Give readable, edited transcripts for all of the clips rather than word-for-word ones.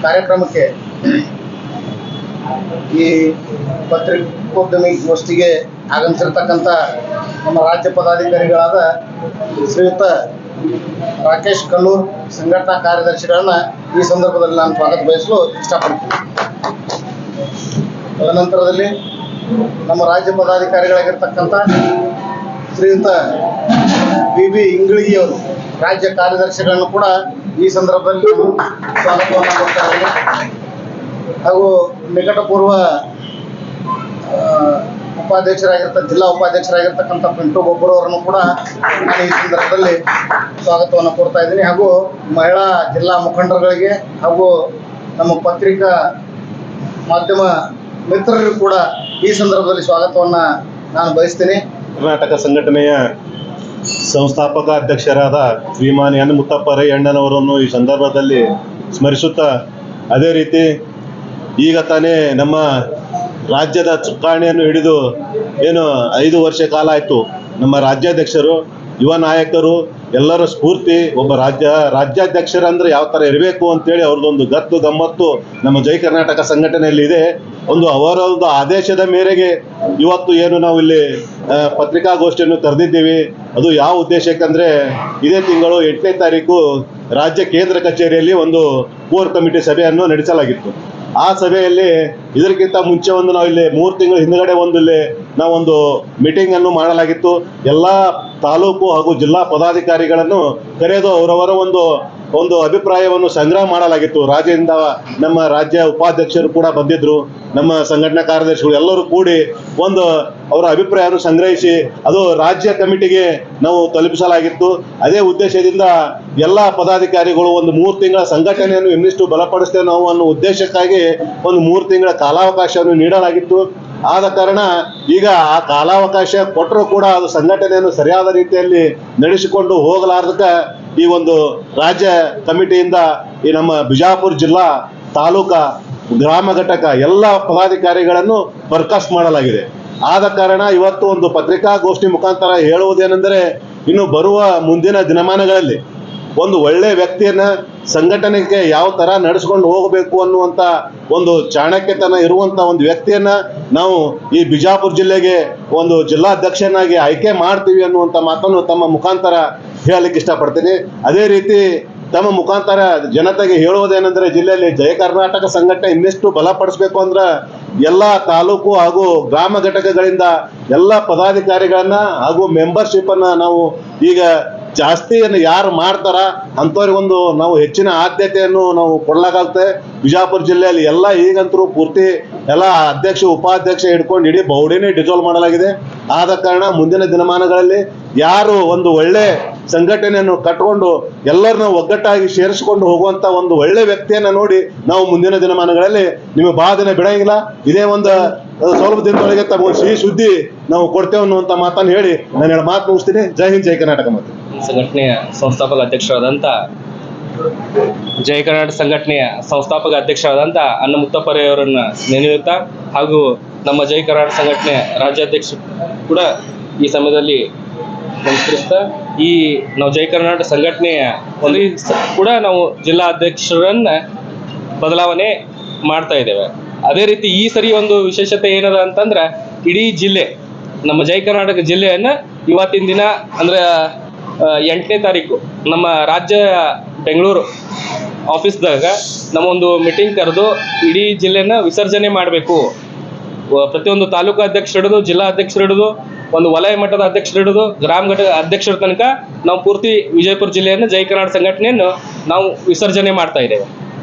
ಕಾರ್ಯಕ್ರಮಕ್ಕೆ ಈ ಪತ್ರಿಕೋದ್ಯಮಿ ಗೋಷ್ಠಿಗೆ ಆಗಮಿಸಿರ್ತಕ್ಕಂಥ ನಮ್ಮ ರಾಜ್ಯ ಪದಾಧಿಕಾರಿಗಳಾದ ಶ್ರೀಯುತ ರಾಕೇಶ್ ಕಲ್ಲೂರ್ ಸಂಘಟನಾ ಕಾರ್ಯದರ್ಶಿಗಳನ್ನ ಈ ಸಂದರ್ಭದಲ್ಲಿ ನಾನು ಸ್ವಾಗತ ಬಯಸಲು ಇಷ್ಟಪಡ್ತೀನಿ. ತದನಂತರದಲ್ಲಿ ನಮ್ಮ ರಾಜ್ಯ ಪದಾಧಿಕಾರಿಗಳಾಗಿರ್ತಕ್ಕಂಥ ಶ್ರೀಯುತ ಬಿ ಇಂಗಳಿಗಿಯವರು ರಾಜ್ಯ ಕಾರ್ಯದರ್ಶಿಗಳನ್ನು ಕೂಡ ಈ ಸಂದರ್ಭದಲ್ಲಿ ಸ್ವಾಗತವನ್ನು ಕೊಡ್ತಾ ಇದ್ದೀನಿ. ಹಾಗೂ ನಿಕಟಪೂರ್ವ ಜಿಲ್ಲಾ ಉಪಾಧ್ಯಕ್ಷರಾಗಿರ್ತಕ್ಕಂಥ ಪಿಂಟು ಗೊಬ್ಬರವರನ್ನು ಕೂಡ ನಾನು ಈ ಸಂದರ್ಭದಲ್ಲಿ ಸ್ವಾಗತವನ್ನು ಕೊಡ್ತಾ ಇದ್ದೀನಿ. ಹಾಗೂ ಮಹಿಳಾ ಜಿಲ್ಲಾ ಮುಖಂಡರುಗಳಿಗೆ ಹಾಗೂ ನಮ್ಮ ಪತ್ರಿಕಾ ಮಾಧ್ಯಮ ಮಿತ್ರರಿಗೂ ಕೂಡ ಈ ಸಂದರ್ಭದಲ್ಲಿ ಸ್ವಾಗತವನ್ನು ನಾನು ಬಯಸ್ತೀನಿ. ಕರ್ನಾಟಕ ಸಂಘಟನೆಯ ಸಂಸ್ಥಾಪಕ ಅಧ್ಯಕ್ಷರಾದ ಶ್ರೀಮಾನ್ ಎನ್ ಮುತ್ತಪ್ಪ ರೈ ಅಣ್ಣನವರನ್ನು ಈ ಸಂದರ್ಭದಲ್ಲಿ ಸ್ಮರಿಸುತ್ತಾ, ಅದೇ ರೀತಿ ಈಗ ತಾನೇ ನಮ್ಮ ರಾಜ್ಯದ ಚುಕ್ಕಾಣಿಯನ್ನು ಹಿಡಿದು ಏನು 5 ವರ್ಷ ಕಾಲ ಆಯಿತು, ನಮ್ಮ ರಾಜ್ಯಾಧ್ಯಕ್ಷರು, ಯುವ ನಾಯಕರು ಎಲ್ಲರ ಸ್ಫೂರ್ತಿ ಒಬ್ಬ ರಾಜ್ಯಾಧ್ಯಕ್ಷರಂದ್ರೆ ಯಾವ ಥರ ಇರಬೇಕು ಅಂತೇಳಿ ಅವ್ರದ್ದೊಂದು ಗತ್ತು ಗಮ್ಮತ್ತು ನಮ್ಮ ಜೈ ಕರ್ನಾಟಕ ಸಂಘಟನೆಯಲ್ಲಿ ಇದೆ. ಅವರೊಂದು ಆದೇಶದ ಮೇರೆಗೆ ಇವತ್ತು ಏನು ನಾವು ಇಲ್ಲಿ ಪತ್ರಿಕಾಗೋಷ್ಠಿಯನ್ನು ಕರೆದಿದ್ದೀವಿ. ಅದು ಯಾವ ಉದ್ದೇಶಕ್ಕಂದರೆ, ಇದೇ ತಿಂಗಳು 8ನೇ ತಾರೀಕು ರಾಜ್ಯ ಕೇಂದ್ರ ಕಚೇರಿಯಲ್ಲಿ ಒಂದು ಕೋರ್ ಕಮಿಟಿ ಸಭೆಯನ್ನು ನಡೆಸಲಾಗಿತ್ತು. ಆ ಸಭೆಯಲ್ಲಿ ಇದಕ್ಕಿಂತ ಮುಂಚೆ ನಾವು ಇಲ್ಲಿ 3 ತಿಂಗಳ ಹಿಂದುಗಡೆ ನಾವೊಂದು ಮೀಟಿಂಗ್ ಅನ್ನು ಮಾಡಲಾಗಿತ್ತು. ಎಲ್ಲ ತಾಲೂಕು ಹಾಗೂ ಜಿಲ್ಲಾ ಪದಾಧಿಕಾರಿಗಳನ್ನು ಕರೆದು ಅವರವರ ಒಂದು ಅಭಿಪ್ರಾಯವನ್ನು ಸಂಗ್ರಹ ಮಾಡಲಾಗಿತ್ತು. ರಾಜ್ಯದಿಂದ ನಮ್ಮ ರಾಜ್ಯ ಉಪಾಧ್ಯಕ್ಷರು ಕೂಡ ಬಂದಿದ್ದರು, ನಮ್ಮ ಸಂಘಟನಾ ಕಾರ್ಯದರ್ಶಿಗಳು ಎಲ್ಲರೂ ಕೂಡಿ ಅವರ ಅಭಿಪ್ರಾಯವನ್ನು ಸಂಗ್ರಹಿಸಿ ಅದು ರಾಜ್ಯ ಕಮಿಟಿಗೆ ನಾವು ತಲುಪಿಸಲಾಗಿತ್ತು. ಅದೇ ಉದ್ದೇಶದಿಂದ ಎಲ್ಲ ಪದಾಧಿಕಾರಿಗಳು 3 ತಿಂಗಳ ಸಂಘಟನೆಯನ್ನು ಇನ್ನಿಷ್ಟು ಬಲಪಡಿಸ್ತೇವೆ ನಾವು ಅನ್ನೋ ಉದ್ದೇಶಕ್ಕಾಗಿ 3 ತಿಂಗಳ ಕಾಲಾವಕಾಶವನ್ನು ನೀಡಲಾಗಿತ್ತು. ಆದ ಕಾರಣ ಈಗ ಆ ಕಾಲಾವಕಾಶ ಕೊಟ್ಟರೂ ಕೂಡ ಅದು ಸಂಘಟನೆಯನ್ನು ಸರಿಯಾದ ರೀತಿಯಲ್ಲಿ ನಡೆಸಿಕೊಂಡು ಹೋಗಲಾರ್ದಕ್ಕೆ ಈ ರಾಜ್ಯ ಕಮಿಟಿಯಿಂದ ಈ ನಮ್ಮ ಬಿಜಾಪುರ ಜಿಲ್ಲಾ ತಾಲೂಕಾ ಗ್ರಾಮ ಘಟಕ ಎಲ್ಲ ಪದಾಧಿಕಾರಿಗಳನ್ನು ಬರ್ಖಾಸ್ತು ಮಾಡಲಾಗಿದೆ. ಆದ ಕಾರಣ ಇವತ್ತು ಪತ್ರಿಕಾಗೋಷ್ಠಿ ಮುಖಾಂತರ ಹೇಳುವುದೇನೆಂದರೆ, ಇನ್ನು ಬರುವ ಮುಂದಿನ ದಿನಮಾನಗಳಲ್ಲಿ ಒಳ್ಳೆ ವ್ಯಕ್ತಿಯನ್ನ ಸಂಘಟನೆಗೆ ಯಾವ ಥರ ನಡೆಸ್ಕೊಂಡು ಹೋಗಬೇಕು ಅನ್ನುವಂಥ ಚಾಣಕ್ಯತನ ಇರುವಂಥ ವ್ಯಕ್ತಿಯನ್ನ ನಾವು ಈ ಬಿಜಾಪುರ ಜಿಲ್ಲೆಗೆ ಜಿಲ್ಲಾಧ್ಯಕ್ಷನಾಗಿ ಆಯ್ಕೆ ಮಾಡ್ತೀವಿ ಅನ್ನುವಂಥ ಮಾತನ್ನು ತಮ್ಮ ಮುಖಾಂತರ ಹೇಳಲಿಕ್ಕೆ ಇಷ್ಟಪಡ್ತೀನಿ. ಅದೇ ರೀತಿ ತಮ್ಮ ಮುಖಾಂತರ ಜನತೆಗೆ ಹೇಳುವುದೇನೆಂದರೆ, ಜಿಲ್ಲೆಯಲ್ಲಿ ಜಯ ಕರ್ನಾಟಕ ಸಂಘಟನೆ ಇನ್ನೆಷ್ಟು ಬಲಪಡಿಸಬೇಕು ಅಂದ್ರೆ ಎಲ್ಲ ತಾಲೂಕು ಹಾಗೂ ಗ್ರಾಮ ಘಟಕಗಳಿಂದ ಎಲ್ಲ ಪದಾಧಿಕಾರಿಗಳನ್ನ ಹಾಗೂ ಮೆಂಬರ್ಶಿಪ್ಪನ್ನು ನಾವು ಈಗ ಜಾಸ್ತಿಯನ್ನು ಯಾರು ಮಾಡ್ತಾರ ಅಂಥವ್ರಿಗೆ ನಾವು ಹೆಚ್ಚಿನ ಆದ್ಯತೆಯನ್ನು ನಾವು ಕೊಡಲಾಗುತ್ತೆ. ಬಿಜಾಪುರ ಜಿಲ್ಲೆಯಲ್ಲಿ ಎಲ್ಲ ಈಗಂತರೂ ಪೂರ್ತಿ ಎಲ್ಲ ಅಧ್ಯಕ್ಷ ಉಪಾಧ್ಯಕ್ಷ ಹಿಡ್ಕೊಂಡು ಇಡೀ ಬೌಡಿನೇ ಡಿಸಾಲ್ವ್ ಮಾಡಲಾಗಿದೆ. ಆದ ಕಾರಣ ಮುಂದಿನ ದಿನಮಾನಗಳಲ್ಲಿ ಯಾರು ಒಳ್ಳೆ ಸಂಘಟನೆಯನ್ನು ಕಟ್ಕೊಂಡು ಎಲ್ಲರನ್ನ ಒಗ್ಗಟ್ಟಾಗಿ ಸೇರಿಸಿಕೊಂಡು ಹೋಗುವಂತ ಒಳ್ಳೆ ವ್ಯಕ್ತಿಯನ್ನ ನೋಡಿ ನಾವು ಮುಂದಿನ ದಿನಮಾನಗಳಲ್ಲಿ ನಿಮಗೆ ಭಾಳ ದಿನ ಬಿಡಂಗಿಲ್ಲ, ಇದೇ ಸ್ವಲ್ಪ ದಿನದೊಳಗೆ ತಮ್ಮ ಸಿಹಿ ಸುದ್ದಿ ನಾವು ಕೊಡ್ತೇವೆ ಅನ್ನುವಂಥ ಮಾತನ್ನು ಹೇಳಿ ನಾನು ಹೇಳಿ ಮಾತು ಮುಗಿಸ್ತೀನಿ. ಜೈ ಹಿಂದ್, ಜೈ ಕರ್ನಾಟಕ. ಮತ್ತು ಸಂಘಟನೆಯ ಸಂಸ್ಥಾಪಕ ಅಧ್ಯಕ್ಷರಾದಂಥ ಜಯ ಕರ್ನಾಟಕ ಸಂಘಟನೆಯ ಸಂಸ್ಥಾಪಕ ಅಧ್ಯಕ್ಷರಾದಂಥ ಅಣ್ಣ ಮುತ್ತಪ್ಪರವರನ್ನ ನೆನೆಯುತ್ತಾ, ಹಾಗೂ ನಮ್ಮ ಜೈ ಕರ್ನಾಟಕ ಸಂಘಟನೆಯ ರಾಜ್ಯಾಧ್ಯಕ್ಷ ಕೂಡ ಈ ಸಮಯದಲ್ಲಿ ನಮಸ್ಕರಿಸ್ತಾ, ಈ ನಾವು ಜೈ ಕರ್ನಾಟಕ ಸಂಘಟನೆಯ ಕೂಡ ನಾವು ಜಿಲ್ಲಾ ಅಧ್ಯಕ್ಷರನ್ನ ಬದಲಾವಣೆ ಮಾಡ್ತಾ ಇದ್ದೇವೆ. ಅದೇ ರೀತಿ ಈ ಸರಿ ವಿಶೇಷತೆ ಏನದ ಅಂತಂದ್ರೆ, ಇಡೀ ಜಿಲ್ಲೆ ನಮ್ಮ ಜೈ ಕರ್ನಾಟಕ ಜಿಲ್ಲೆಯನ್ನ ಇವತ್ತಿನ ದಿನ ಅಂದ್ರೆ 8ನೇ ತಾರೀಕು ನಮ್ಮ ರಾಜ್ಯ ಬೆಂಗಳೂರು ಆಫೀಸ್ದಾಗ ನಮ್ಮ ಮೀಟಿಂಗ್ ಕರೆದು ಇಡೀ ಜಿಲ್ಲೆನ ವಿಸರ್ಜನೆ ಮಾಡಬೇಕು. ಪ್ರತಿಯೊಂದು ತಾಲೂಕು ಅಧ್ಯಕ್ಷರು ಹಿಡಿದು ಜಿಲ್ಲಾ ಅಧ್ಯಕ್ಷರು ಹಿಡಿದು ವಲಯ ಮಟ್ಟದ ಅಧ್ಯಕ್ಷರು ಹಿಡಿದು ಗ್ರಾಮ ಘಟಕ ಅಧ್ಯಕ್ಷರ ತನಕ ನಾವು ಪೂರ್ತಿ ವಿಜಯಪುರ ಜಿಲ್ಲೆಯನ್ನು ಜೈ ಕರ್ನಾಟಕ ಸಂಘಟನೆಯನ್ನು ನಾವು ವಿಸರ್ಜನೆ ಮಾಡ್ತಾ ಇದ್ದೇವೆ.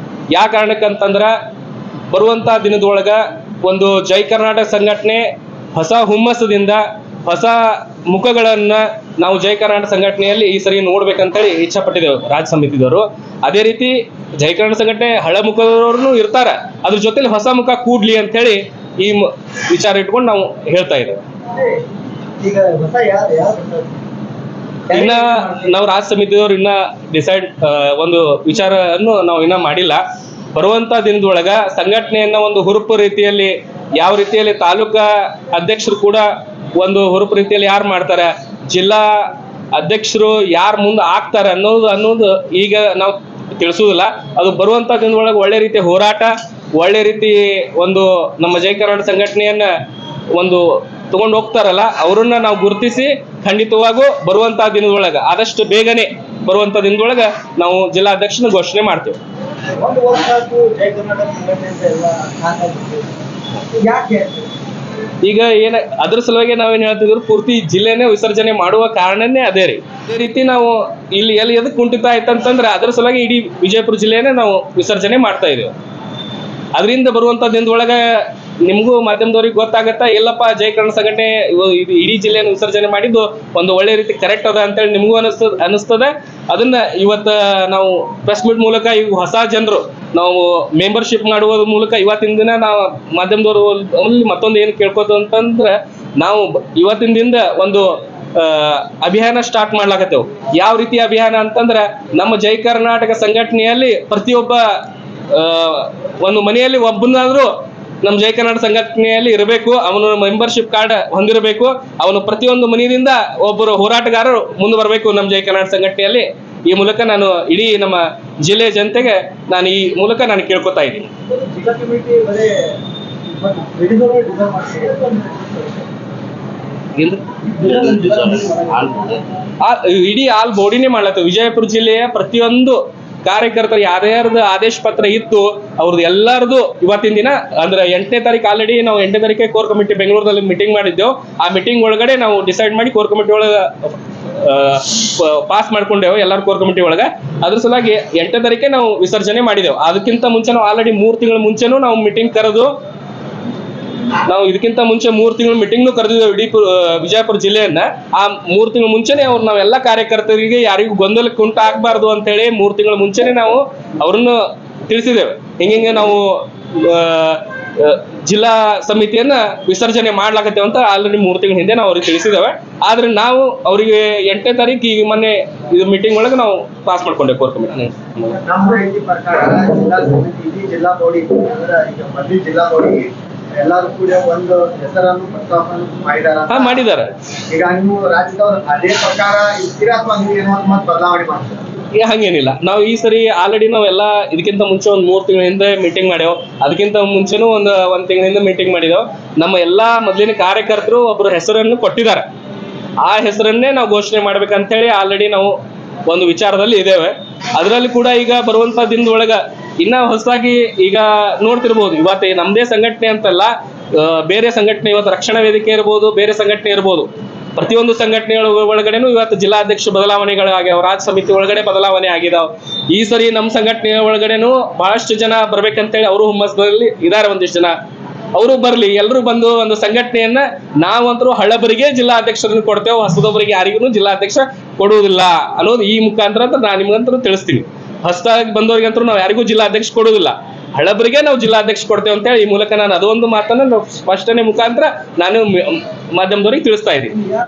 ಯಾವ ಕಾರಣಕ್ಕಂತಂದ್ರೆ, ಬರುವಂಥ ದಿನದೊಳಗೆ ಜೈ ಕರ್ನಾಟಕ ಸಂಘಟನೆ ಹೊಸ ಹುಮ್ಮಸ್ಸದಿಂದ ಹೊಸ ಮುಖಗಳನ್ನು ನಾವು ಜೈ ಕರ್ನಾಟಕ ಸಂಘಟನೆಯಲ್ಲಿ ಈ ಸರಿ ನೋಡ್ಬೇಕಂತೇಳಿ ಇಚ್ಛಪಟ್ಟಿದ್ದೆವು ರಾಜ್ಯ ಸಮಿತಿದವರು. ಅದೇ ರೀತಿ ಜೈ ಕರ್ನಾಟಕ ಸಂಘಟನೆ ಹಳ ಮುಖದವ್ರೂ ಇರ್ತಾರೆ, ಅದ್ರ ಜೊತೆಲಿ ಹೊಸ ಮುಖ ಕೂಡ್ಲಿ ಅಂತೇಳಿ ಈ ವಿಚಾರ ಇಟ್ಕೊಂಡು ನಾವು ಹೇಳ್ತಾ ಇದ್ದೇವೆ. ಇನ್ನ ನಾವು ರಾಜ್ಯ ಸಮಿತಿಯವರು ಇನ್ನ ಡಿಸೈಡ್ ವಿಚಾರವನ್ನು ನಾವು ಇನ್ನ ಮಾಡಿಲ್ಲ. ಬರುವಂತ ದಿನದೊಳಗ ಸಂಘಟನೆಯನ್ನ ಹುರುಪು ರೀತಿಯಲ್ಲಿ ಯಾವ ರೀತಿಯಲ್ಲಿ ತಾಲೂಕಾ ಅಧ್ಯಕ್ಷರು ಕೂಡ ಹುರುಪು ರೀತಿಯಲ್ಲಿ ಯಾರು ಮಾಡ್ತಾರೆ, ಜಿಲ್ಲಾ ಅಧ್ಯಕ್ಷರು ಯಾರು ಮುಂದೆ ಆಗ್ತಾರೆ ಅನ್ನೋದು ಈಗ ನಾವು ತಿಳಿಸುವುದಿಲ್ಲ. ಅದು ಬರುವಂತ ದಿನದೊಳಗೆ ಒಳ್ಳೆ ರೀತಿಯ ಹೋರಾಟ, ಒಳ್ಳೆ ರೀತಿ ಒಂದು ನಮ್ಮ ಜೈ ಕರ್ನಾಟಕ ಸಂಘಟನೆಯನ್ನ ಒಂದು ತಗೊಂಡು ಹೋಗ್ತಾರಲ್ಲ, ಅವರನ್ನ ನಾವು ಗುರುತಿಸಿ ಖಂಡಿತವಾಗೂ ಬರುವಂತಹ ದಿನದೊಳಗೆ, ಆದಷ್ಟು ಬೇಗನೆ ಬರುವಂತ ದಿನದೊಳಗೆ ನಾವು ಜಿಲ್ಲಾಧ್ಯಕ್ಷನ ಘೋಷಣೆ ಮಾಡ್ತೇವೆ. ಒಂದು ವರ್ಷ ಆಯ್ತು ಜೈ ಕರ್ನಾಟಕ ಸಂಘಟನೆ ಅಂತ ಎಲ್ಲ ಸಾಕಾಗಿದೆ. ಯಾಕೆ ಈಗ ಅದ್ರ ಸಲುವಾಗಿ ನಾವೇನ್ ಹೇಳ್ತಿದ್ರು, ಪೂರ್ತಿ ಜಿಲ್ಲೆನೇ ವಿಸರ್ಜನೆ ಮಾಡುವ ಕಾರಣನೇ ಅದೇ ರೀ. ಅದೇ ರೀತಿ ನಾವು ಇಲ್ಲಿ ಎದಕ್ಕೆ ಕುಂಠಿತ ಆಯ್ತಂತಂದ್ರೆ ಅದ್ರ ಸಲುವಾಗಿ ಇಡೀ ವಿಜಯಪುರ ಜಿಲ್ಲೆನೇ ನಾವು ವಿಸರ್ಜನೆ ಮಾಡ್ತಾ ಇದ್ದೇವೆ. ಅದರಿಂದ ಬರುವಂತ ದಿನದೊಳಗೆ ನಿಮಗೂ ಮಾಧ್ಯಮದವ್ರಿಗೆ ಗೊತ್ತಾಗತ್ತಾ, ಎಲ್ಲಪ್ಪ ಜೈ ಕರ್ನಾಟಕ ಸಂಘಟನೆ ಇದು ಇಡೀ ಜಿಲ್ಲೆಯನ್ನು ವಿಸರ್ಜನೆ ಮಾಡಿದ್ದು ಒಂದು ಒಳ್ಳೆ ರೀತಿ ಕರೆಕ್ಟ್ ಅದ ಅಂತೇಳಿ ನಿಮಗೂ ಅನಿಸ್ತದೆ. ಅದನ್ನ ಇವತ್ತು ನಾವು ಪ್ರೆಸ್ ಮೀಟ್ ಮೂಲಕ ಈ ಹೊಸ ಜನರು ನಾವು ಮೆಂಬರ್ಶಿಪ್ ಮಾಡುವ ಮೂಲಕ ಇವತ್ತಿನ ದಿನ ನಾವು ಮಾಧ್ಯಮದವರು ಮತ್ತೊಂದು ಏನು ಕೇಳ್ಕೋದು ಅಂತಂದ್ರೆ, ನಾವು ಇವತ್ತಿನ ದಿನದ ಒಂದು ಅಭಿಯಾನ ಸ್ಟಾರ್ಟ್ ಮಾಡ್ಲಾಕತ್ತೇವೆ. ಯಾವ ರೀತಿ ಅಭಿಯಾನ ಅಂತಂದ್ರೆ, ನಮ್ಮ ಜೈ ಕರ್ನಾಟಕ ಸಂಘಟನೆಯಲ್ಲಿ ಪ್ರತಿಯೊಬ್ಬ ಒಂದು ಮನೆಯಲ್ಲಿ ಒಬ್ಬನಾದ್ರೂ ನಮ್ಮ ಜೈ ಕರ್ನಾಟಕ ಸಂಘಟನೆಯಲ್ಲಿ ಇರಬೇಕು, ಅವನು ಮೆಂಬರ್ಶಿಪ್ ಕಾರ್ಡ್ ಹೊಂದಿರಬೇಕು, ಅವನು ಪ್ರತಿಯೊಂದು ಮನೆಯಿಂದ ಒಬ್ಬರು ಹೋರಾಟಗಾರರು ಮುಂದೆ ಬರಬೇಕು ನಮ್ಮ ಜೈ ಕರ್ನಾಟಕ ಸಂಘಟನೆಯಲ್ಲಿ. ಈ ಮೂಲಕ ನಾನು ಇಡೀ ನಮ್ಮ ಜಿಲ್ಲೆಯ ಜನತೆಗೆ ನಾನು ಈ ಮೂಲಕ ನಾನು ಕೇಳ್ಕೊತಾ ಇದ್ದೀನಿ. ಜಿಲ್ಲಾ ಕಮಿಟಿ ಬರೀ ಇಡೀ ಆಲ್ ಬೋಡಿನೇ ಮಾಡ್ಲತ್ತೇವೆ. ವಿಜಯಪುರ ಜಿಲ್ಲೆಯ ಪ್ರತಿಯೊಂದು ಕಾರ್ಯಕರ್ತರು ಯಾರ್ಯಾರ್ದು ಆದೇಶ ಪತ್ರ ಇತ್ತು ಅವ್ರದ್ದು ಎಲ್ಲರದು ಇವತ್ತಿನ ದಿನ ಅಂದ್ರೆ 8ನೇ ತಾರೀಕು ಆಲ್ರೆಡಿ ನಾವು 8ನೇ ತಾರೀಕೆ ಕೋರ್ ಕಮಿಟಿ ಬೆಂಗಳೂರಲ್ಲಿ ಮೀಟಿಂಗ್ ಮಾಡಿದ್ದೆವು. ಆ ಮೀಟಿಂಗ್ ಒಳಗಡೆ ನಾವು ಡಿಸೈಡ್ ಮಾಡಿ ಕೋರ್ ಕಮಿಟಿ ಒಳಗೆ ಪಾಸ್ ಮಾಡ್ಕೊಂಡೇವು ಎಲ್ಲಾರು ಕೋರ್ ಕಮಿಟಿ ಒಳಗೆ. ಅದ್ರ ಸಲುವಾಗಿ 8ನೇ ತಾರೀಕೆ ನಾವು ವಿಸರ್ಜನೆ ಮಾಡಿದೆವು. ಅದಕ್ಕಿಂತ ಮುಂಚೆ ನಾವು ಆಲ್ರೆಡಿ 3 ತಿಂಗಳ ಮುಂಚೆನೂ ನಾವು ಮೀಟಿಂಗ್ ಕರೆದು ನಾವು ಇದಕ್ಕಿಂತ ಮುಂಚೆ 3 ತಿಂಗಳ ಮೀಟಿಂಗ್ನು ಕರೆದಿದ್ದೇವೆ ಇಡೀ ವಿಜಯಪುರ ಜಿಲ್ಲೆಯನ್ನ. ಆ 3 ತಿಂಗಳ ಮುಂಚೆನೆ ಅವ್ರು ನಾವೆಲ್ಲ ಕಾರ್ಯಕರ್ತರಿಗೆ ಯಾರಿಗೂ ಗೊಂದಲಕ್ಕೆ ಉಂಟಾಗಬಾರ್ದು ಅಂತ ಹೇಳಿ 3 ತಿಂಗಳ ಮುಂಚೆನೆ ನಾವು ಅವ್ರನ್ನು ತಿಳಿಸಿದ್ದೇವೆ. ಹಿಂಗೆ ನಾವು ಜಿಲ್ಲಾ ಸಮಿತಿಯನ್ನ ವಿಸರ್ಜನೆ ಮಾಡ್ಲಾಕತ್ತೇವೆ ಅಂತ ಆಲ್ರೆಡಿ 3 ತಿಂಗಳ ಹಿಂದೆ ನಾವು ಅವ್ರಿಗೆ ತಿಳಿಸಿದ್ದೇವೆ. ಆದ್ರೆ ನಾವು ಅವರಿಗೆ 8ನೇ ತಾರೀಕು ಈಗ ಮೊನ್ನೆ ಇದು ಮೀಟಿಂಗ್ ಒಳಗೆ ನಾವು ಪಾಸ್ ಮಾಡ್ಕೊಂಡೆ ಕೋರ್ ಕಮಿಟಿ. ನಮ್ಮ ಮಾಹಿತಿ ಪ್ರಕಾರ ಜಿಲ್ಲಾ ಸಮಿತಿ ಇಡೀ ಜಿಲ್ಲಾ ಬಾಡಿ ಅಂದ್ರೆ ಈಗ ಮಧ್ಯ ಜಿಲ್ಲಾ ಬಾಡಿ ಎಲ್ಲರೂ ಕೂಡ ಒಂದು ಹೆಸರನ್ನು ಪ್ರಸ್ತಾಪ ಮಾಡಿದ್ದಾರೆ. ಈಗ ನೀವು ರಾಜ್ಯದವರು ಅದೇ ಪ್ರಕಾರ ಇರ್ತೀರಾ ಅಥವಾ ನೀವು ಏನೋ ಮತ್ತೆ ಬದಲಾವಣೆ ಮಾಡ್ತೀರಾ? ಈಗ ಹಂಗೇನಿಲ್ಲ, ನಾವು ಈ ಸರಿ ಆಲ್ರೆಡಿ ನಾವೆಲ್ಲ ಇದಕ್ಕಿಂತ ಮುಂಚೆ ಒಂದು 3 ತಿಂಗಳ ಹಿಂದೆ ಮೀಟಿಂಗ್ ಮಾಡ್ಯಾವ, ಅದಕ್ಕಿಂತ ಮುಂಚೆನೂ ಒಂದು ತಿಂಗಳಿಂದ ಮೀಟಿಂಗ್ ಮಾಡಿದೆವು. ನಮ್ಮ ಎಲ್ಲಾ ಮೊದಲಿನ ಕಾರ್ಯಕರ್ತರು ಒಬ್ಬರು ಹೆಸರನ್ನು ಕೊಟ್ಟಿದ್ದಾರೆ. ಆ ಹೆಸರನ್ನೇ ನಾವು ಘೋಷಣೆ ಮಾಡ್ಬೇಕಂತ ಹೇಳಿ ಆಲ್ರೆಡಿ ನಾವು ಒಂದು ವಿಚಾರದಲ್ಲಿ ಇದ್ದೇವೆ. ಅದರಲ್ಲಿ ಕೂಡ ಈಗ ಬರುವಂತ ದಿನದೊಳಗ ಇನ್ನ ಹೊಸದಾಗಿ ಈಗ ನೋಡ್ತಿರ್ಬೋದು, ಇವತ್ತು ನಮ್ದೇ ಸಂಘಟನೆ ಅಂತಲ್ಲ, ಬೇರೆ ಸಂಘಟನೆ ಇವತ್ತು ರಕ್ಷಣಾ ವೇದಿಕೆ ಇರ್ಬೋದು, ಬೇರೆ ಸಂಘಟನೆ ಇರ್ಬೋದು, ಪ್ರತಿಯೊಂದು ಸಂಘಟನೆಗಳ ಒಳಗಡೆನೂ ಇವತ್ತು ಜಿಲ್ಲಾಧ್ಯಕ್ಷ ಬದಲಾವಣೆಗಳಾಗ್ಯಾವ, ರಾಜ್ಯ ಸಮಿತಿ ಒಳಗಡೆ ಬದಲಾವಣೆ ಆಗಿದಾವ. ಈ ಸರಿ ನಮ್ಮ ಸಂಘಟನೆಯ ಒಳಗಡೆನೂ ಬಹಳಷ್ಟು ಜನ ಬರ್ಬೇಕಂತೇಳಿ ಅವರು ಹುಮ್ಮಸ್ದಲ್ಲಿ ಇದಾರೆ. ಒಂದಿಷ್ಟು ಜನ ಅವರು ಬರ್ಲಿ, ಎಲ್ಲರೂ ಬಂದು ಒಂದು ಸಂಘಟನೆಯನ್ನ ನಾವಂತರೂ ಹಳ್ಳಬರಿಗೆ ಜಿಲ್ಲಾಧ್ಯಕ್ಷರನ್ನು ಕೊಡ್ತೇವೆ, ಹೊಸದೊಬ್ಬರಿಗೆ ಯಾರಿಗೂ ಜಿಲ್ಲಾಧ್ಯಕ್ಷ ಕೊಡುವುದಿಲ್ಲ ಅನ್ನೋದು ಈ ಮುಖಾಂತರ ಅಂತ ನಾನು ನಿಮ್ಗಂತರೂ ತಿಳಿಸ್ತೀನಿ. ಹೊಸದಾಗಿ ಬಂದವರಿಗಂತರೂ ನಾವು ಯಾರಿಗೂ ಜಿಲ್ಲಾಧ್ಯಕ್ಷ ಕೊಡುವುದಿಲ್ಲ, ಹಳ್ಳಬರಿಗೆ ನಾವು ಜಿಲ್ಲಾಧ್ಯಕ್ಷ ಕೊಡ್ತೇವೆ ಅಂತ ಹೇಳಿ ಈ ಮೂಲಕ ನಾನು ಅದೊಂದು ಮಾತನ್ನ ಸ್ಪಷ್ಟನೆ ಮುಖಾಂತರ ನಾನು ಮಾಧ್ಯಮದವರಿಗೆ ತಿಳಿಸ್ತಾ ಇದ್ದೀನಿ.